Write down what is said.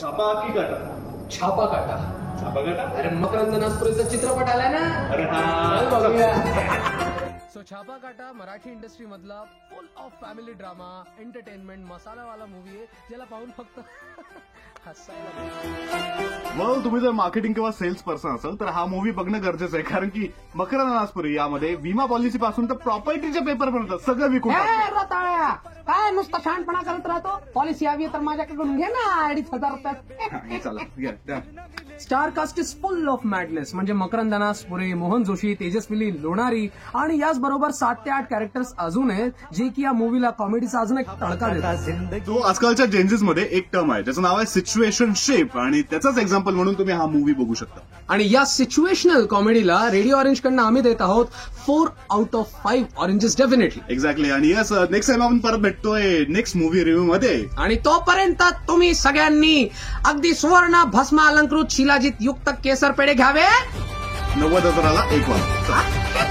छापा की काटा? छापा काटा. छापा काटा? अरे मकरंद नासपुरेचा चित्रपट आलाय ना. अरे चल बघूया. सो छापा काटा मराठी इंडस्ट्री मधला full of family drama entertainment मसालावाला मूवी आहे ज्याला पाहून फक्त हसायला. वेल, तुम्ही जर मार्केटिंग किंवा सेल्स पर्सन असाल तर हा मूवी बघणं गरजेचं आहे, कारण की मकरंद नासपुरे यामध्ये विमा पॉलिसी पासून तर प्रॉपर्टीचे पेपर पर्यंत सगळं विकून टाकतं. रताळ्या काय नुसतं शहाणपणा करत राहतो. पॉलिसी हवी तर माझ्याकडून घे ना 2,500 रुपयात. चला घ्या, द्या. Star cast is full of madness. म्हणजे मकरंद नासपुरे, मोहन जोशी, तेजस्विनी लोणारी आणि याचबरोबर 7 ते 8 कॅरेक्टर्स अजून आहेत जे की या मूवीला कॉमेडीचा अजून एक तडका देतात. तो आजकालच्या जेन्झीस मध्ये एक टर्म आहे ज्याचं नाव आहे सिच्युएशनशिप, आणि त्याचाच एक्झाम्पल म्हणून तुम्ही हा मूवी बघू शकता. आणि या सिच्युएशनल कॉमेडीला रेडिओ ऑरेंज कडनं आम्ही देत आहोत 4 out of 5 oranges definitely. Exactly. आणि यस, नेक्स्ट टाइम आपण परत भेटतोय नेक्स्ट मूवी रिव्ह्यू मध्ये. आणि तोपर्यंत तुम्ही सगळ्यांनी अगदी सुवर्ण भस्म अलंकृत शिलाजीत युक्त केसर पेढे घ्यावे. 90,000ला एक वार.